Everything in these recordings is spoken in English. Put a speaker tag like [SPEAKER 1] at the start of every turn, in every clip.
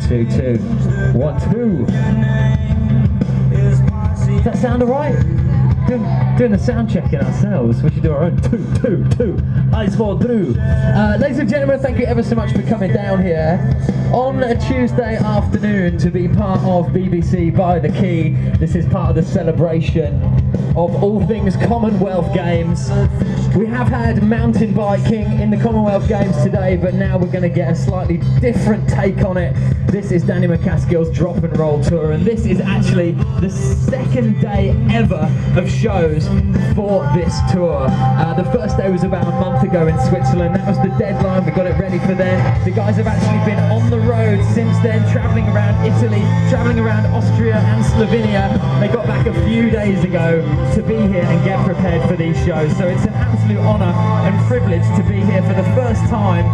[SPEAKER 1] 2, 2. 1, 2. Does that sound alright? Doing the sound checking ourselves. We should do our own 2, 2, 2. Eyes fall through. Ladies and gentlemen, thank you ever so much for coming down here on a Tuesday afternoon to be part of BBC by the Quay. This is part of the celebration of all things Commonwealth Games. We have had mountain biking in the Commonwealth Games today, but now we're going to get a slightly different take on it. This is Danny MacAskill's Drop and Roll Tour, and this is actually the second day ever of shows for this tour. The first day was about a month ago in Switzerland. That was the deadline. We got it ready for then. The guys have actually been on the road since then, travelling around Italy, travelling around Austria and Slovenia. They got back a few days ago to be here and get prepared for these shows. So it's an absolute honour and privilege to be here for the first time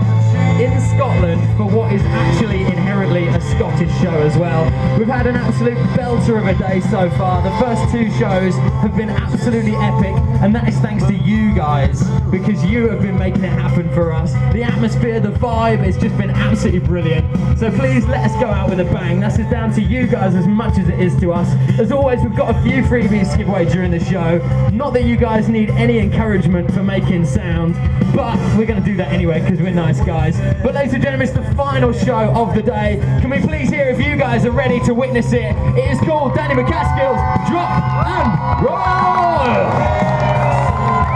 [SPEAKER 1] in Scotland for what is actually inherently a Scottish show as well. We've had an absolute belter of a day so far. The first two shows have been absolutely epic, and that is thanks to you guys, because you have been making it happen for us. The atmosphere, the vibe, it's just been absolutely brilliant. So please let us go out with a bang. That's down to you guys as much as it is to us. As always, we've got a few freebies to give away during the show. Not that you guys need any encouragement for making sound, but we're going to do that anyway because we're nice guys. But ladies and gentlemen, it's the final show of the day. Can we please hear if you guys are ready to witness it? It is called Danny MacAskill's Drop and Roll!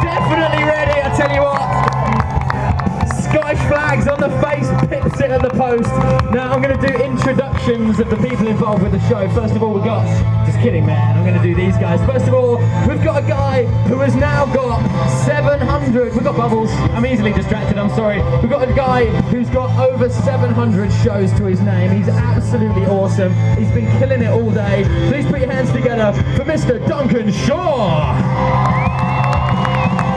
[SPEAKER 1] Definitely ready, I tell you what. Scottish flags on the face, pips it at the post. Now I'm going to do introductions of the people involved with the show. First of all, we've got, just kidding man, I'm going to do these guys. First of all, we've got a guy who has now got 700, we've got Bubbles, I'm easily distracted, I'm sorry. We've got a guy who's got over 700 shows to his name. He's absolutely awesome. He's been killing it all day. Please put your hands together for Mr. Duncan Shaw.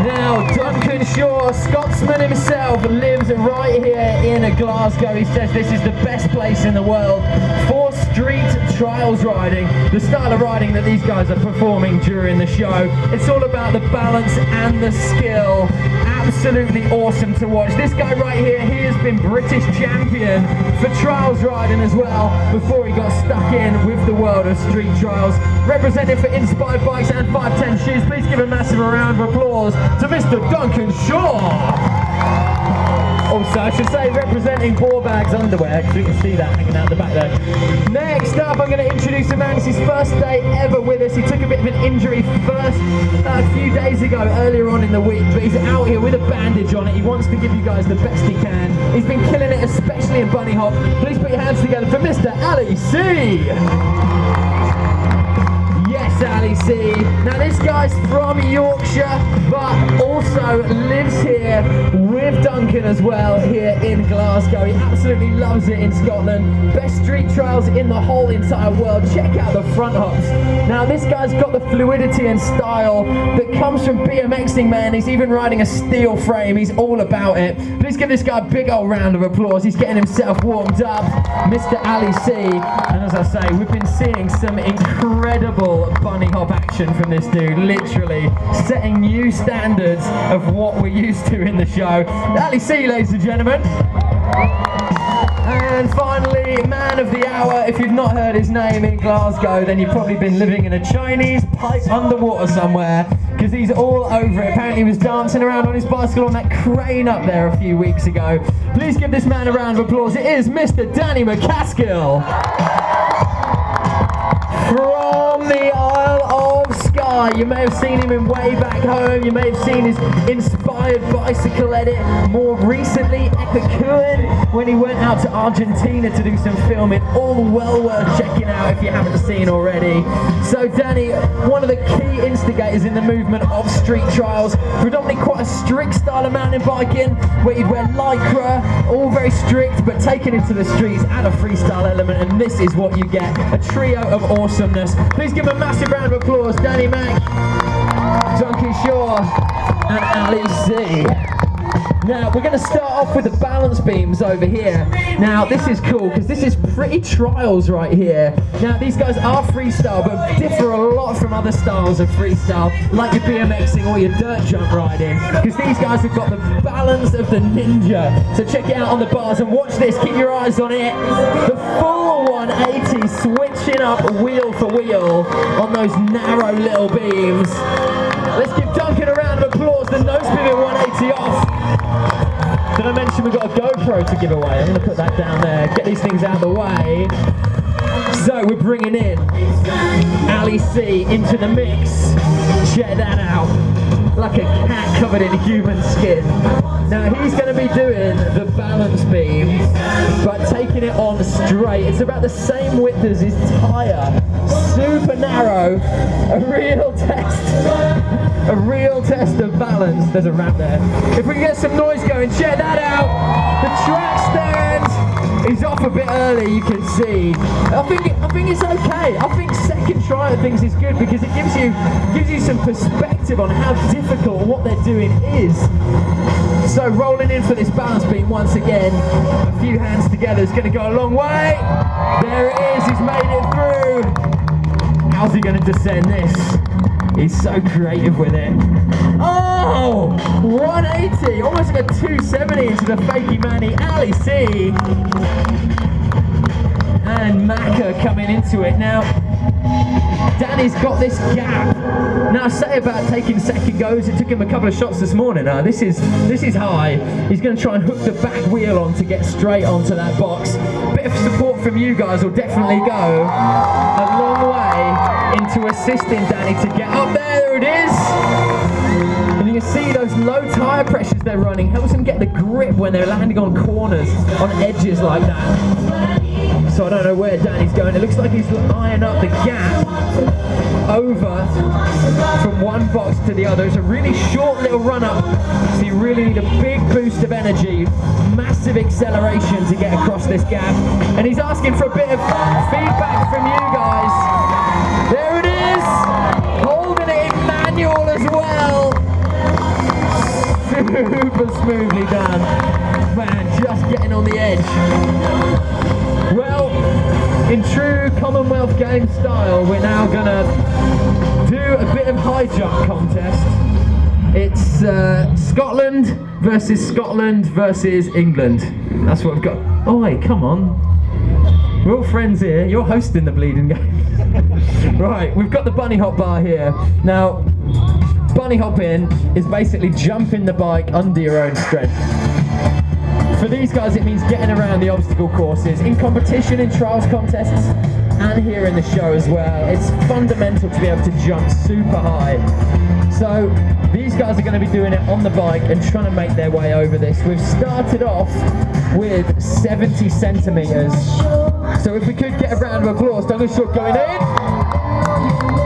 [SPEAKER 1] Now, Duncan Shaw, Scotsman himself, lives right here in Glasgow. He says this is the best place in the world for street trials riding, the style of riding that these guys are performing during the show. It's all about the balance and the skill. Absolutely awesome to watch. This guy right here, he has been British champion for trials riding as well before he got stuck in with the world of street trials. Representing for Inspired Bikes and 510 Shoes, please give a massive round of applause to Mr. Duncan Shaw. Also, I should say representing Ball Bags Underwear, because we can see that hanging out the back there. Next up, I'm going to introduce a man. It's his first day ever with us. He took a bit of an injury a few days ago, earlier on in the week, but he's out here with a bandage on it. He wants to give you guys the best he can. He's been killing it, especially in bunny hop. Please put your hands together for Mr. Ali C. Yes, Ali C. Now this guy's from Yorkshire, but also lives here with Duncan as well here in Glasgow. He absolutely loves it in Scotland. Best street trials in the whole entire world. Check out the front hops. Now this guy's got the fluidity and style that comes from BMXing, man. He's even riding a steel frame. He's all about it. Please give this guy a big old round of applause. He's getting himself warmed up, Mr. Ali C. And as I say, we've been seeing some incredible bunny hop action from this dude, literally setting new standards of what we're used to in the show. Ali C, ladies and gentlemen. And finally, man of the hour. If you've not heard his name in Glasgow, then you've probably been living in a Chinese pipe underwater somewhere, because he's all over it. Apparently he was dancing around on his bicycle on that crane up there a few weeks ago. Please give this man a round of applause. It is Mr. Danny MacAskill. From the Isle of Skye. You may have seen him in Way Back Home. You may have seen his inspired bicycle edit. More recently, Icona, when he went out to Argentina to do some filming. All well worth checking out if you haven't seen already. So Danny, one of the key instigators in the movement of street trials. Predominantly quite a strict style of mountain biking, where you'd wear lycra, all very strict, but taken into the streets, add a freestyle element, and this is what you get. A trio of awesomeness. Please give a massive round of applause, Danny Mac, Duncan Shaw, and Ali C. Now we're going to start off with the balance beams over here. Now this is cool because this is pretty trials right here. Now these guys are freestyle but differ a lot from other styles of freestyle, like your BMXing or your dirt jump riding, because these guys have got the balance of the ninja. So check it out on the bars and watch this, keep your eyes on it. The full 180, switching up wheel for wheel on those narrow little beams. Let's give Duncan a round of applause, the nose pivot 180 off. Did I mention we've got a GoPro to give away? I'm going to put that down there, get these things out of the way. So we're bringing in Ali C into the mix. Check that out. Like a cat covered in human skin. Now he's going to be doing the balance beam, but taking it on straight. It's about the same width as his tyre. Super narrow. A real test of balance. There's a ramp there. If we can get some noise going, check that out. The track stand is off a bit early, you can see. I think it's okay. I think second try at things is good because it gives you some perspective on how difficult what they're doing is. So rolling in for this balance beam once again. A few hands together is going to go a long way. There it is. He's made it through. How's he going to descend this? He's so creative with it. Oh! 180! Almost like a 270 into the fakey manny. Ali C. And Maca coming into it. Now, Danny's got this gap. Now, I say about taking second goes, it took him a couple of shots this morning. This is high. He's going to try and hook the back wheel on to get straight onto that box. Bit of support from you guys will definitely go a long way into assisting Danny to get up there. There it is. And you can see those low tyre pressures they're running helps them get the grip when they're landing on corners, on edges like that. So I don't know where Danny's going. It looks like he's eyeing up the gap over from one box to the other. It's a really short little run up, so you really need a big boost of energy, massive acceleration to get across this gap. And he's asking for a bit of feedback from you guys. There it is, holding it in manual as well. Super smoothly done. Man, just getting on the edge. Well, in true Commonwealth Games style, we're now gonna do a bit of high jump contest. It's Scotland versus England. That's what we've got. Oh wait, come on. We're all friends here. You're hosting the bleeding game. Right, we've got the bunny hop bar here. Now, bunny hopping is basically jumping the bike under your own strength. For these guys, it means getting around the obstacle courses in competition, in trials contests, and here in the show as well. It's fundamental to be able to jump super high. So these guys are going to be doing it on the bike and trying to make their way over this. We've started off with 70 centimeters. So if we could get a round of applause, Duncan Short going in.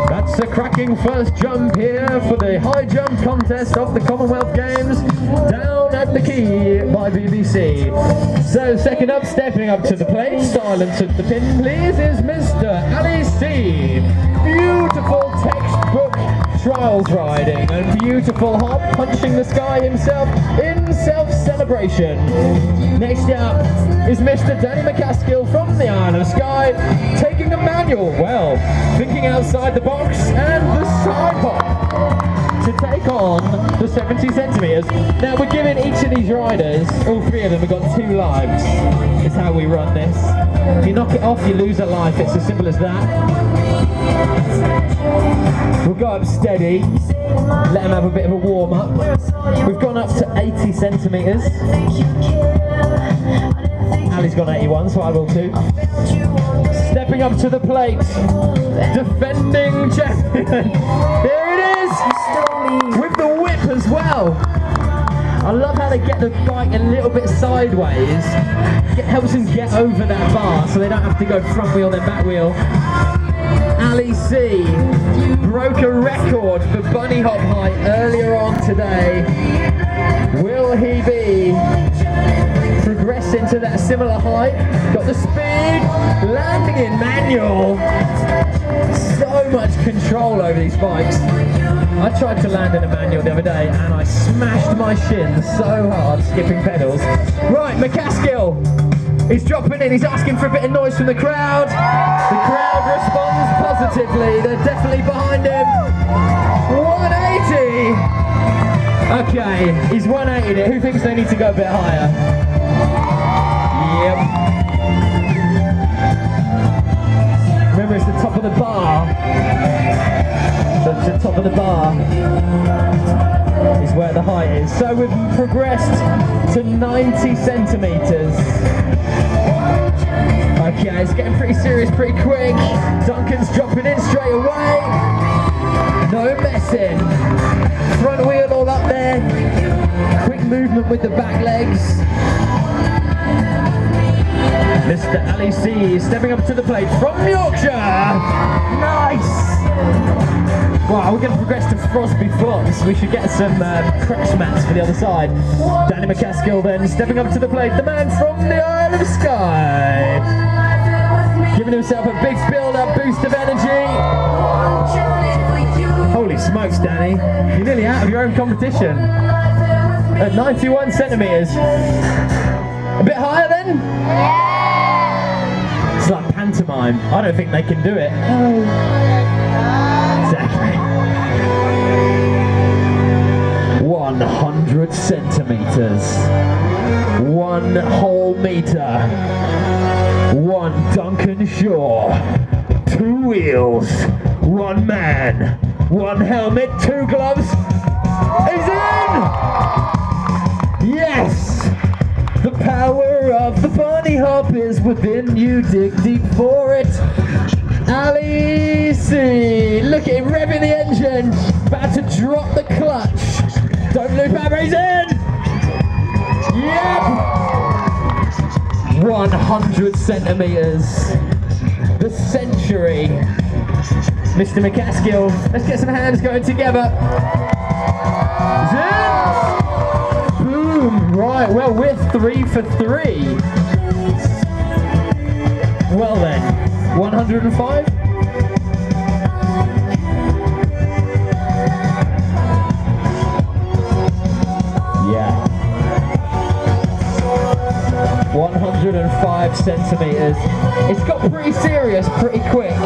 [SPEAKER 1] That's a cracking first jump here for the high jump contest of the Commonwealth Games down at the Quay by BBC. So second up, stepping up to the plate, silence at the pin please, is Mr. Ali C. Beautiful textbook trials riding and beautiful hop, punching the sky himself in self-celebration. Next up is Mr. Danny MacAskill from the Isle of Skye, taking a manual, well, thinking outside the box, and the side hop to take on the 70 centimeters. Now we're giving each of these riders, all three of them, have got 2 lives. It's how we run this. If you knock it off, you lose a life. It's as simple as that. We'll go up steady, let him have a bit of a warm up. We've gone up to 80 centimeters. Ali's gone 81, so I will too. Stepping up to the plate, defending champion. There it is, with the whip as well. I love how they get the bike a little bit sideways. Helps them get over that bar so they don't have to go front wheel then back wheel. Ali C broke a record for bunny hop height earlier on today. Will he be progressing to that similar height? Got the speed, landing in manual. So much control over these bikes. I tried to land in a manual the other day and I smashed my shins so hard skipping pedals. Right, MacAskill. He's dropping in, he's asking for a bit of noise from the crowd. The crowd responds positively, they're definitely behind him. 180! Okay, he's 180 it. Who thinks they need to go a bit higher? Yep. Remember, it's the top of the bar. The top of the bar is where the height is. So we've progressed to 90 centimetres. Okay, it's getting pretty serious pretty quick. Duncan's dropping in straight away. No messing. Front wheel all up there. Quick movement with the back legs. Mr. Ali C stepping up to the plate from Yorkshire. Nice. Wow, we're going to progress to Frosby Flops. We should get some crash mats for the other side. Danny MacAskill then stepping up to the plate. The man from the Isle of Skye. Giving himself a big build-up boost of energy. Holy smokes, Danny. You're nearly out of your own competition. At 91 centimetres. A bit higher then? It's like pantomime. I don't think they can do it. Exactly. 100 centimetres. 1 whole metre. 1 Duncan Shaw. 2 wheels. 1 man. 1 helmet. 2 gloves. He's in! Yes! The power of the bunny hop is within you. Dig deep for it. Ali C. Look at him revving the engine. About to drop the clutch. Don't loop out, he's in! Yep! 100 centimetres. The century. Mr. MacAskill. Let's get some hands going together. Zip! Boom! Right, well, we're 3 for 3. Well then, 105? Yeah. 105 centimetres. It's got pretty serious pretty quick.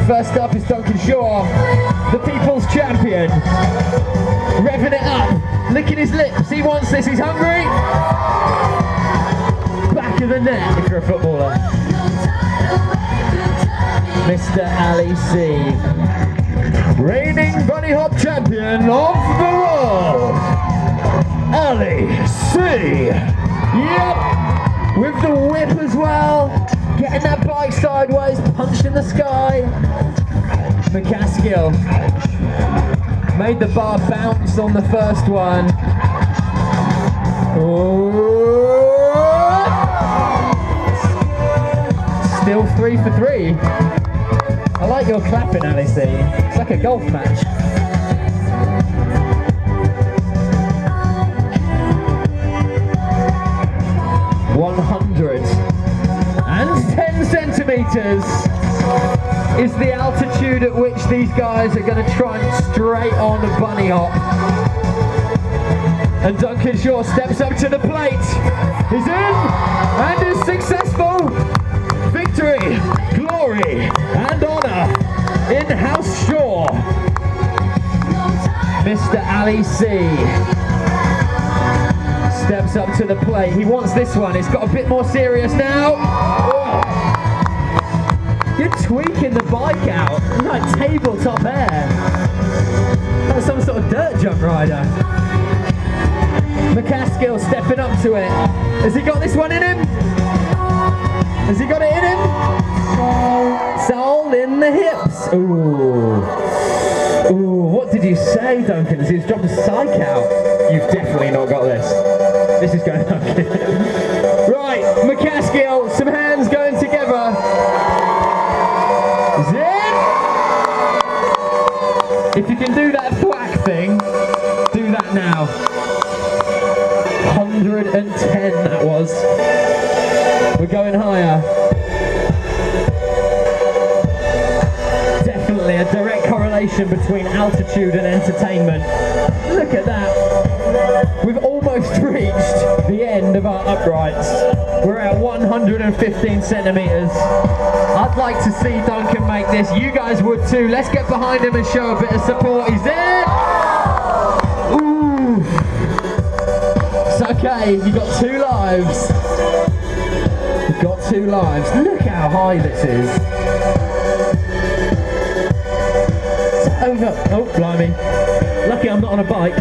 [SPEAKER 1] First up is Duncan Shaw, the people's champion. Revving it up, licking his lips. He wants this, he's hungry. Back of the net if you're a footballer. Mr. Ali C, reigning bunny hop champion of the world. Ali C. Yep, with the whip as well. Getting that bike sideways, punched in the sky. MacAskill made the bar bounce on the first one. Still 3 for 3. I like your clapping, Alice. It's like a golf match. And 10 centimetres is the altitude at which these guys are going to try and straight on a bunny hop. And Duncan Shaw steps up to the plate. He's in and is successful. Victory, glory and honour in House Shaw. Mr. Ali C steps up to the plate. He wants this one. It's got a bit more serious now. Oh. You're tweaking the bike out. It's like tabletop air. Like some sort of dirt jump rider. MacAskill stepping up to it. Has he got this one in him? Has he got it in him? Soul in the hips. Ooh. Ooh, what did you say, Duncan, as he was dropping psych out? You've definitely not got this. This is going on. Right, MacAskill, some hands going together. Zip! If you can do that thwack thing, do that now. 110 that was. We're going higher. Definitely a direct correlation connection between altitude and entertainment. Look at that. We've almost reached the end of our uprights. We're at 115 centimeters. I'd like to see Duncan make this. You guys would too. Let's get behind him and show a bit of support. He's in. Ooh. It's okay. You got 2 lives. You've got 2 lives. Look how high this is. It's over. Oh, blimey. Lucky I'm not on a bike.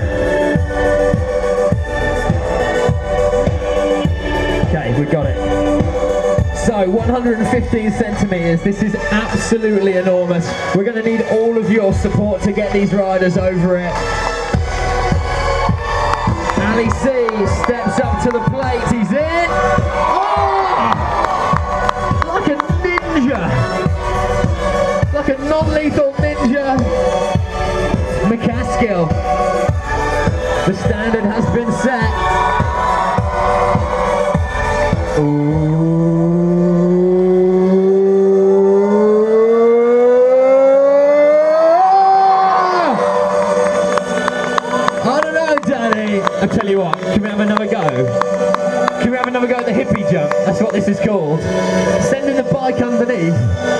[SPEAKER 1] Okay, we got it. So, 115 centimeters. This is absolutely enormous. We're going to need all of your support to get these riders over it. Ali C steps up to the plate. He's in. Oh! Like a ninja. Like a non-lethal ninja. MacAskill. The standard has been set. Ooh. I don't know, Danny. I tell you what, can we have another go? Can we have another go at the hippie jump? That's what this is called. Sending the bike underneath.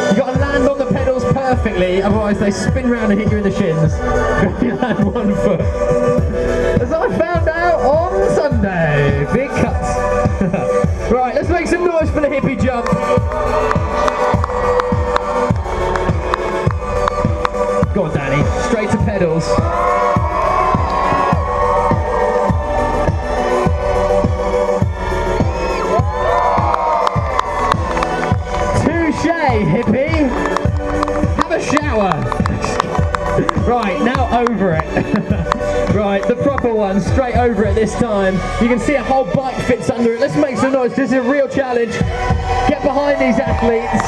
[SPEAKER 1] You've got to land on the pedals perfectly, otherwise they spin round and hit you in the shins. You land 1 foot. As I found out on Sunday. Big cuts. Right, let's make some noise for the hippie jump. Go on, Danny. Straight to pedals. Touche, hippie. Have a shower. Right, now over it. Right, the proper one, straight over it this time. You can see a whole bike fits under it. Let's make some noise. This is a real challenge. Get behind these athletes.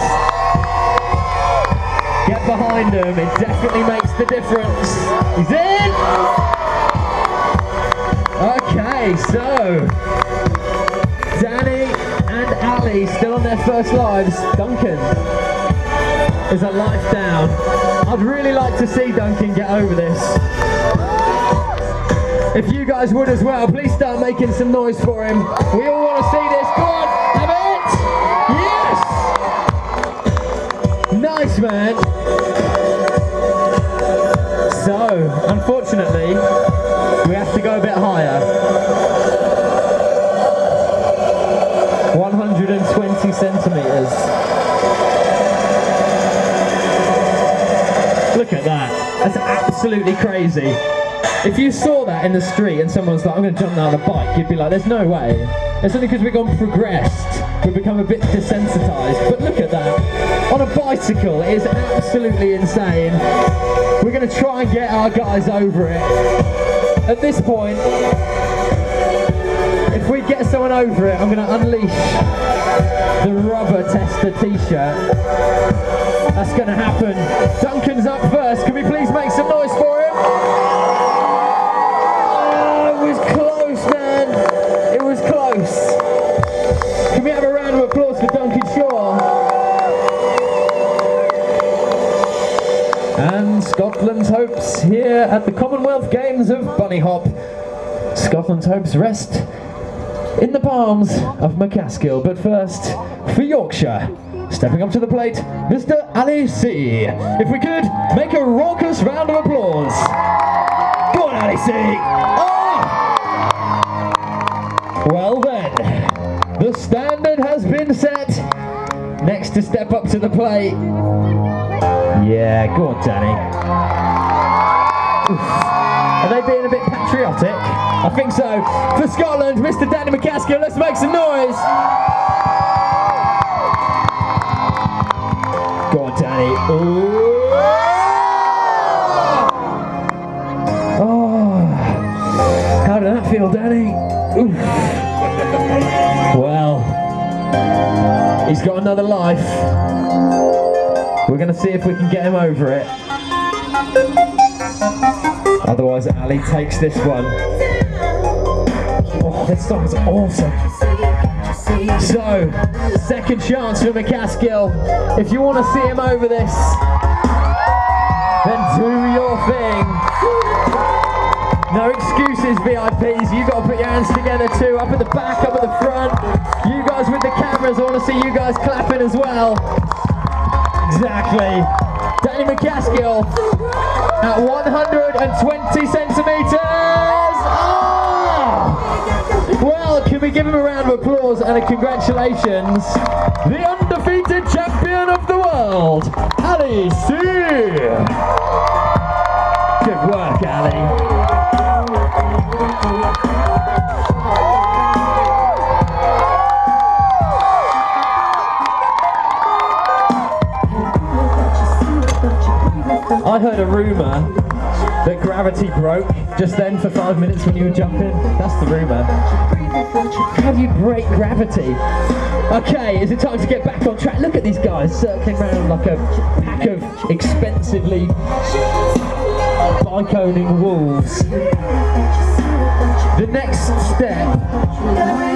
[SPEAKER 1] Get behind them. It definitely makes the difference. He's in. Okay, so Danny and Ali still on their first lives. Duncan is a life down. I'd really like to see Duncan get over this. If you guys would as well, please start making some noise for him. We all want to see this. Go on, have it! Yes! Nice, man. So, unfortunately, we have to go a bit higher. 120 centimeters. Look at that. That's absolutely crazy. If you saw that in the street and someone's like, I'm going to jump down on a bike, you'd be like, there's no way. It's only because we've gone progressed, we've become a bit desensitized. But look at that. On a bicycle, it is absolutely insane. We're going to try and get our guys over it. At this point, if we get someone over it, I'm going to unleash the rubber tester t-shirt. That's going to happen. Duncan's up first. Can we please make some noise for him? Can we have a round of applause for Duncan Shaw? And Scotland's hopes here at the Commonwealth Games of Bunny Hop. Scotland's hopes rest in the palms of MacAskill. But first, for Yorkshire, stepping up to the plate, Mr. Ali C. If we could, make a raucous round of applause. Go on, Ali C. Well then, the standard has been set. Next to step up to the plate. Yeah, go on, Danny. Oof. Are they being a bit patriotic? I think so. For Scotland, Mr. Danny MacAskill, let's make some noise. Go on, Danny. Ooh. Oh, how did that feel, Danny? Oof. Well, he's got another life. We're going to see if we can get him over it. Otherwise, Ali takes this one. Oh, this song's awesome. So, second chance for MacAskill. If you want to see him over this, then Do your thing. No excuses, VIPs. You got to put your hands together too. Up at the back, up at the front. You guys with the cameras, I want to see you guys clapping as well. Exactly. Danny MacAskill at 120 centimeters. Oh! Well, can we give him a round of applause and a congratulations? The undefeated champion of the world, Ali C. Good work, Ali. I heard a rumour that gravity broke just then for 5 minutes when you were jumping. That's the rumour. How do you break gravity? Okay, is it time to get back on track? Look at these guys circling around like a pack of expensively bike-owning wolves. The next step,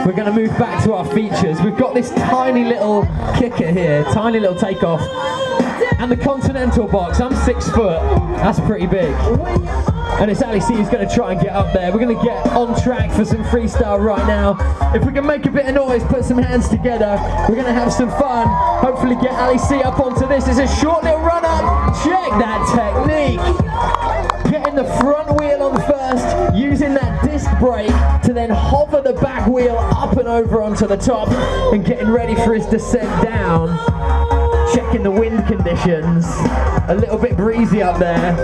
[SPEAKER 1] we're going to move back to our features. We've got this tiny little kicker here, tiny little takeoff. And the continental box, I'm 6 foot, that's pretty big. And it's Ali C who's going to try and get up there. We're going to get on track for some freestyle right now. If we can make a bit of noise, put some hands together, we're going to have some fun. Hopefully get Ali C up onto this. It's a short little run up. Check that technique. Getting the front wheel on first, using that disc brake to then hover the back wheel up and over onto the top and getting ready for his descent down. Checking the wind conditions, a little bit breezy up there,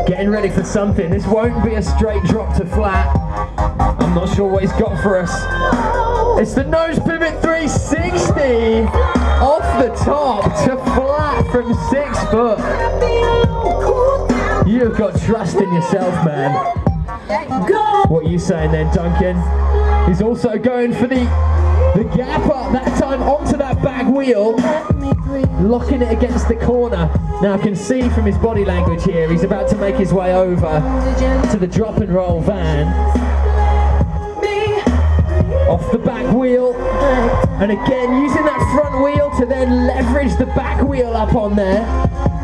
[SPEAKER 1] getting ready for something. This won't be a straight drop to flat. I'm not sure what he's got for us. It's the nose pivot 360 off the top to flat from 6 foot. You've got trust in yourself, man. What are you saying then, Duncan? He's also going for the gap up, that time onto that back wheel, locking it against the corner. Now I can see from his body language here, he's about to make his way over to the drop and roll van. Off the back wheel, and again using that front wheel to then leverage the back wheel up on there.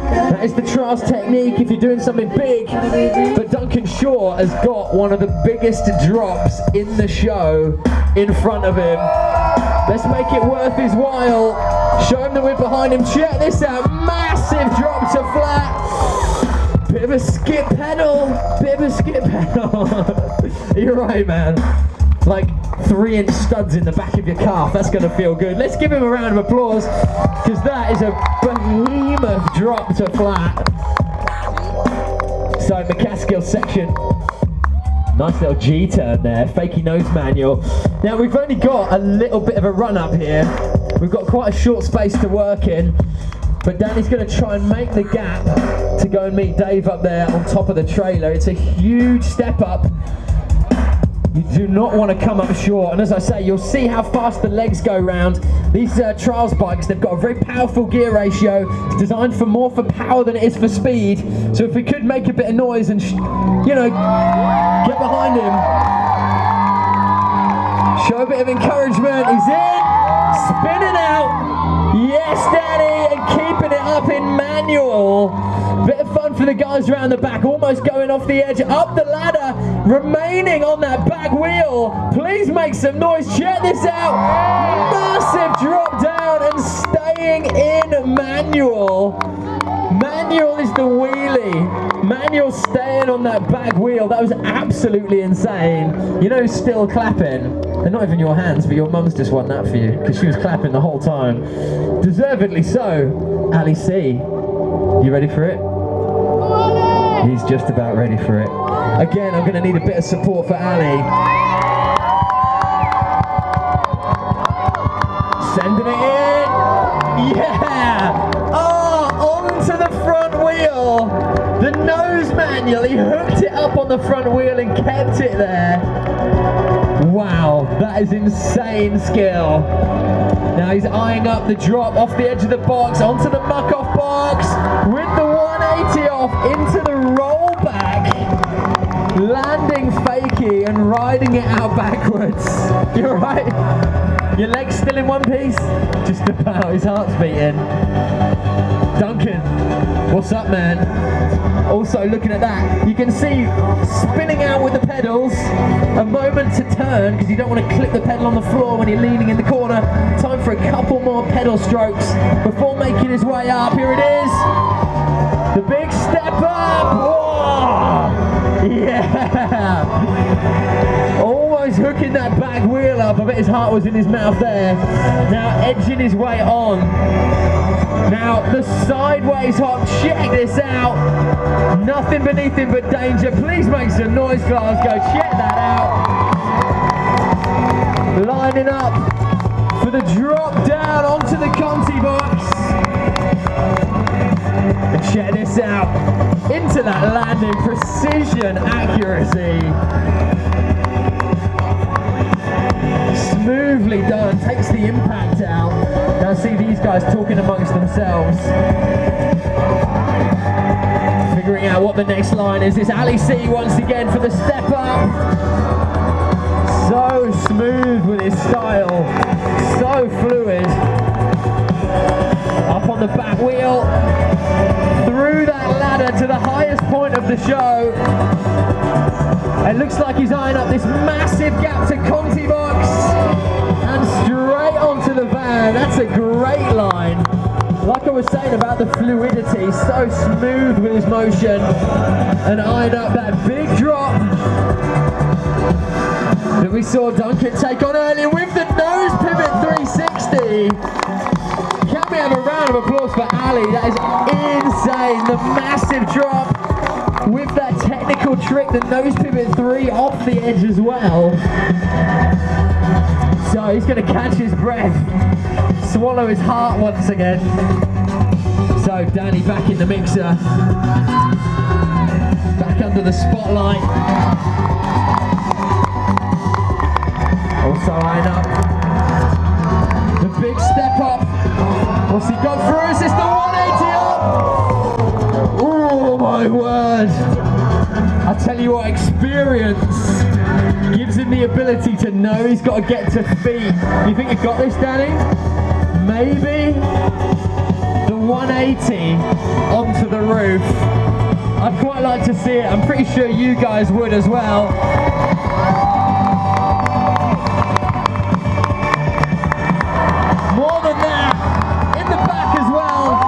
[SPEAKER 1] That is the trials technique if you're doing something big, but Duncan Shaw has got one of the biggest drops in the show in front of him. Let's make it worth his while. Show him that we're behind him. Check this out, massive drop to flat. Bit of a skip pedal, bit of a skip pedal. You're right, man. Like 3-inch studs in the back of your calf, that's gonna feel good. Let's give him a round of applause, because that is a behemoth drop to flat. So MacAskill's section. Nice little G-turn there, fakey nose manual. Now we've only got a little bit of a run up here. We've got quite a short space to work in, but Danny's going to try and make the gap to go and meet Dave up there on top of the trailer. It's a huge step up. You do not want to come up short, and as I say, you'll see how fast the legs go round. These trials bikes, they've got a very powerful gear ratio. It's designed for more for power than it is for speed. So if we could make a bit of noise and, you know, get behind him. Show a bit of encouragement. He's in, spinning out. Yes, Danny, and keeping it up in manual. Bit of fun for the guys around the back, almost going off the edge, up the ladder, remaining on that back wheel. Please make some noise, check this out. Massive drop down and staying in manual. Manual is the wheelie. Manual staying on that back wheel. That was absolutely insane. You know who's still clapping? They're not even your hands, but your mum's just won that for you, because she was clapping the whole time. Deservedly so. Ali C, you ready for it? He's just about ready for it. Again, I'm going to need a bit of support for Ali. Sending it in. Yeah! Oh, onto the front wheel. The nose manual. He hooked it up on the front wheel and kept it there. Wow, that is insane skill. Now he's eyeing up the drop off the edge of the box onto the muck off box with the 180 off into the rollback, landing fakie and riding it out backwards. You're right. Your legs still in one piece? Just about. His heart's beating. Duncan, what's up, man? Also looking at that, you can see spinning out with the pedals, a moment to turn because you don't want to clip the pedal on the floor when you're leaning in the corner. Time for a couple more pedal strokes before making his way up. Here it is, the big step up. Whoa! Yeah! Almost hooking that back wheel up. I bet his heart was in his mouth there. Now edging his way on. Now the sideways hop, check this out. Nothing beneath him but danger. Please make some noise, Glasgow. Check that out. Lining up for the drop down onto the Conti box. And check this out. Into that landing, precision, accuracy. Smoothly done, takes the impact out. Now see these guys talking amongst themselves, figuring out what the next line is. It's Ali C once again for the step up. So smooth with his style, so fluid. Up on the back wheel, through that ladder to the highest point of the show. It looks like he's eyeing up this massive gap to Conti box and straight onto the van. That's a great line. Like I was saying about the fluidity, so smooth with his motion, and eyeing up that big drop that we saw Duncan take on earlier with the nose pivot 360. Can we have a round of applause for Ali? That is insane. The massive drop with that technical trick, the nose pivot 3 off the edge as well. So he's going to catch his breath, swallow his heart once again. So Danny back in the mixer, back under the spotlight. Also line up the big step up. What's he got for us? It's the 180 up. Oh my word. I tell you what, experience gives him the ability to know he's got to get to feet. You think you've got this, Danny? Maybe the 180 onto the roof. I'd quite like to see it. I'm pretty sure you guys would as well. More than that, in the back as well.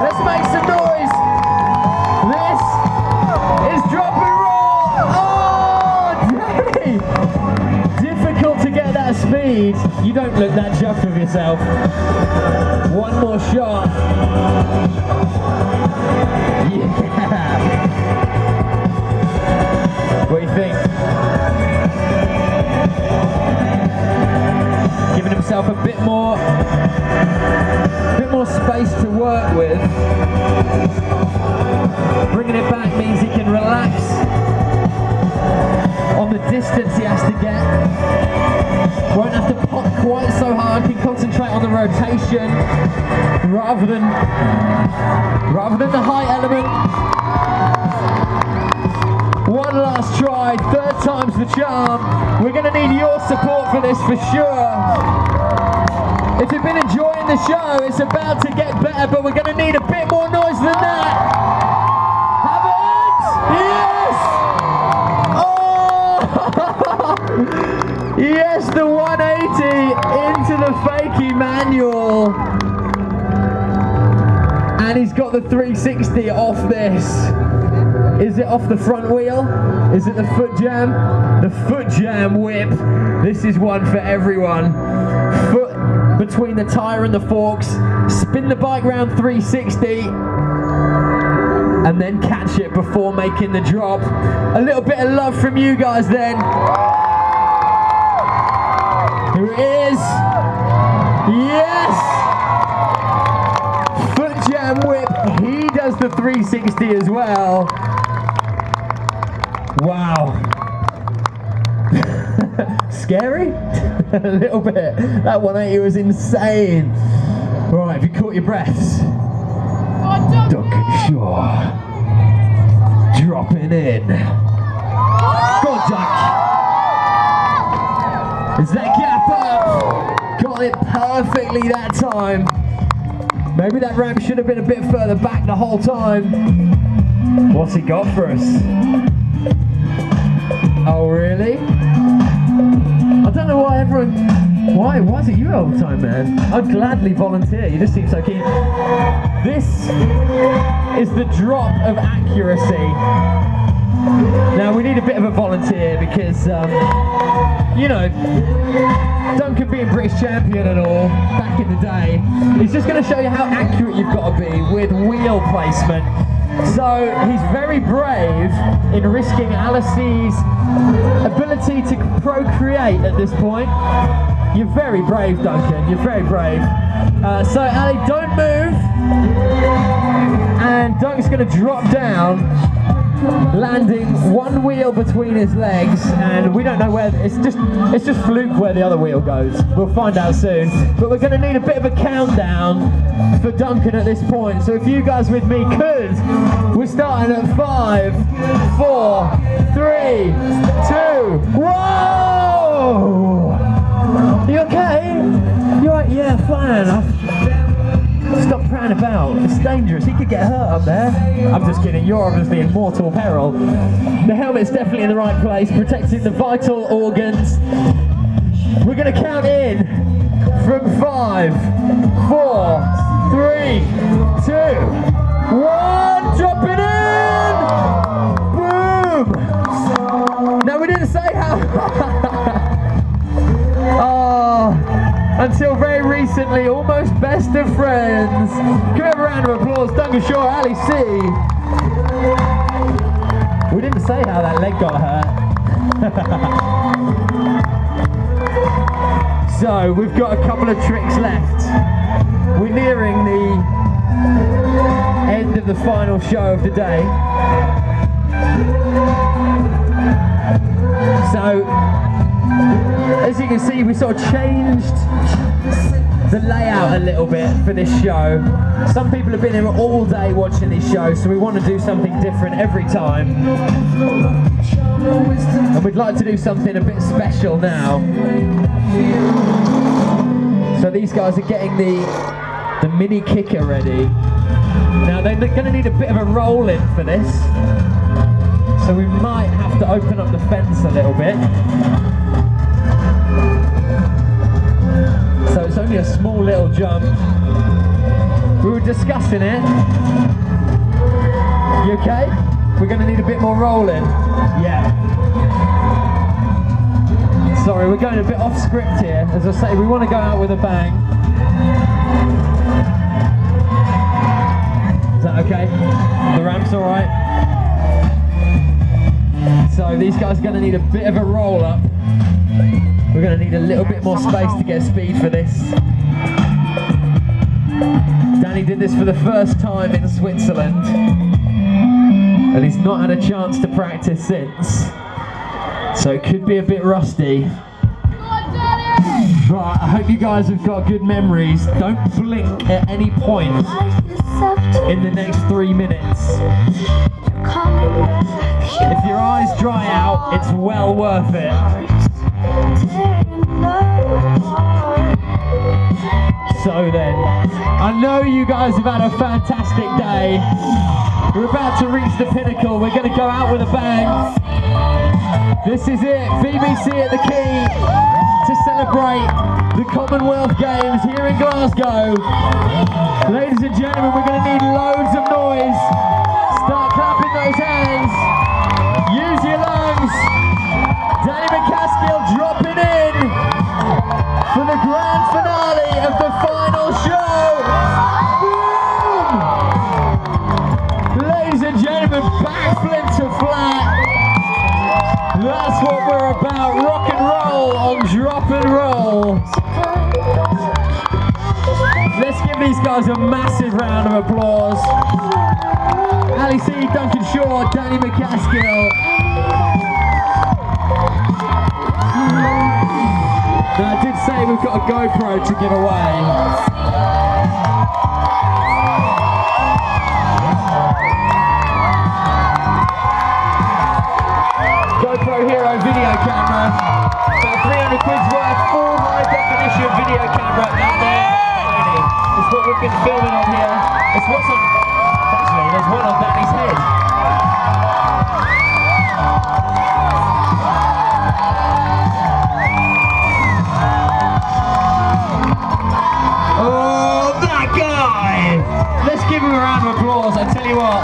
[SPEAKER 1] Let's make some noise. This is drop and roll. Oh, Danny! Difficult to get that speed. You don't look that chuffed with yourself. One more shot. Yeah. What do you think? Giving himself a bit more space to work with. Bringing it back means he can relax on the distance he has to get. Won't have to pop quite so hard, can concentrate on the rotation rather than the height element. One last try, third time's the charm. We're going to need your support for this for sure. If you've been enjoying the show, it's about to get better, but we're going to need a bit more noise than that. Have it! Yes! Oh! Yes, the 180 into the fakie manual. And he's got the 360 off this. Is it off the front wheel? Is it the foot jam? The foot jam whip. This is one for everyone. Foot between the tyre and the forks. Spin the bike round 360. And then catch it before making the drop. A little bit of love from you guys then. Here it is. Yes! Foot jam whip. He does the 360 as well. Wow. Scary? A little bit. That 180 was insane. Right, have you caught your breaths? Duncan Shaw. Dropping in. Go on, Jack. Is that gap up? Got it perfectly that time. Maybe that ramp should have been a bit further back the whole time. What's he got for us? Oh, really? I don't know why everyone... Why is it you all the time, man? I'd gladly volunteer. You just seem so keen. This is the drop of accuracy. Now, we need a bit of a volunteer because, you know, Duncan being British champion and all, back in the day, he's just going to show you how accurate you've got to be with wheel placement. So, he's very brave in risking Alice's ability to procreate at this point. You're very brave, Duncan, you're very brave. So, Ali, don't move. And Duncan's going to drop down, landing one wheel between his legs, and we don't know where, it's just fluke where the other wheel goes. We'll find out soon. But we're going to need a bit of a countdown for Duncan at this point. So if you guys with me could, we're starting at 5, 4, 3, 2, whoa! You okay? You alright? Yeah, fine. Stop prowling about. It's dangerous. He could get hurt up there. I'm just kidding. You're obviously in mortal peril. The helmet's definitely in the right place, protecting the vital organs. We're going to count in from 5, 4, 3, 2, 1. Drop it in! Boom! Now we didn't say how... Until very recently, almost best of friends. Give a round of applause, Duncan Shaw, Ali C. We didn't say how that leg got hurt. So, we've got a couple of tricks left. We're nearing the end of the final show of the day. So, as you can see, we sort of changed the layout a little bit for this show. Some people have been here all day watching these shows, so we want to do something different every time. And we'd like to do something a bit special now. So these guys are getting the mini kicker ready. Now they're going to need a bit of a roll in for this. So we might have to open up the fence a little bit. So it's only a small little jump. We were discussing it. You okay? We're going to need a bit more rolling. Yeah. Sorry, we're going a bit off script here. As I say, we want to go out with a bang. Is that okay? The ramp's alright? So these guys are going to need a bit of a roll up. We're going to need a little bit more space to get speed for this. Danny did this for the first time in Switzerland, and he's not had a chance to practice since. So it could be a bit rusty. Right, I hope you guys have got good memories. Don't blink at any point in the next 3 minutes. If your eyes dry out, it's well worth it. So then, I know you guys have had a fantastic day. We're about to reach the pinnacle. We're going to go out with a bang. This is it, BBC at the Quay to celebrate the Commonwealth Games here in Glasgow. Ladies and gentlemen, we're going to need loads of noise. Start clapping those hands. Use your lungs. Danny MacAskill dropping in for the grand finale of the final show. Boom! Ladies and gentlemen, backflip to flat. That's what we're about. Rock and roll on drop and roll. Let's give these guys a massive round of applause. Ali C, Duncan Shaw, Danny MacAskill. Now, I did say we've got a GoPro to give away. GoPro Hero video camera. About 300 quid's worth, full high definition video camera out there. It's what we're we've been filming on here. It's what's on. Actually, there's one on Danny's head. Oh, that guy! Let's give him a round of applause. I tell you what,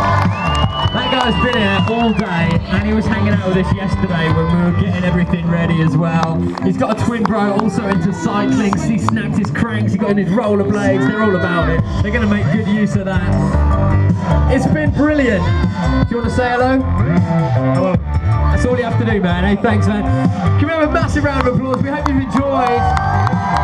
[SPEAKER 1] that guy's been here all day, and he was hanging out with us yesterday when we were getting everything ready as well. He's got a twin bro also into cycling. He snagged his cranks, he got in his rollerblades. They're all about it. They're going to make good use of that. It's been brilliant. Do you want to say hello? Hello. That's all you have to do, man. Hey, thanks, man. Can we have a massive round of applause? We hope you've enjoyed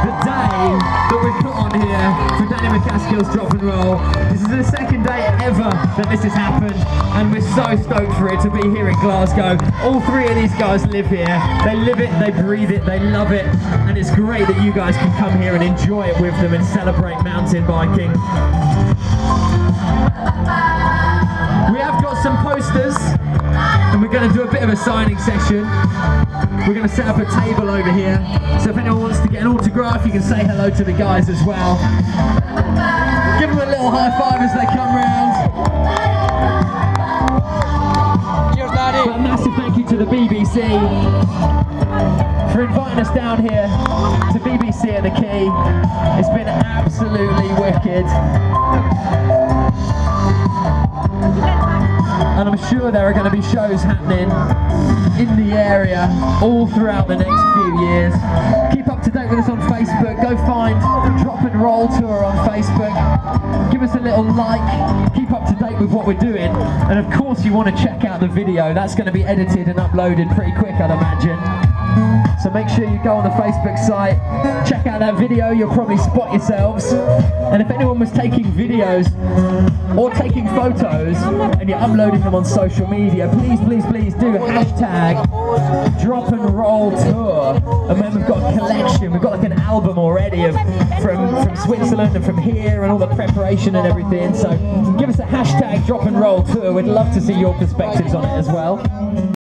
[SPEAKER 1] the day that we've put on here for Danny MacAskill's Drop and Roll. This is the second day ever that this has happened, and we're so stoked for it to be here in Glasgow. All three of these guys live here. They live it, they breathe it, they love it, and it's great that you guys can come here and enjoy it with them and celebrate mountain biking. We have got some posters, and we're going to do a bit of a signing session. We're going to set up a table over here, so if anyone wants to get an autograph, you can say hello to the guys as well. Give them a little high five as they come round. Cheers, Daddy. But a massive thank you to the BBC for inviting us down here to BBC at the Quay. It's been absolutely wicked. And I'm sure there are going to be shows happening in the area all throughout the next few years. Keep up to date with us on Facebook. Go find Drop and Roll Tour on Facebook. Give us a little like. Keep up to date with what we're doing. And of course you want to check out the video. That's going to be edited and uploaded pretty quick, I'd imagine. So make sure you go on the Facebook site, check out that video, you'll probably spot yourselves. And if anyone was taking videos or taking photos and you're uploading them on social media, please, please, please do hashtag Drop and Roll Tour. And then we've got a collection, we've got like an album already of from Switzerland and from here and all the preparation and everything. So give us a hashtag Drop and Roll Tour. We'd love to see your perspectives on it as well.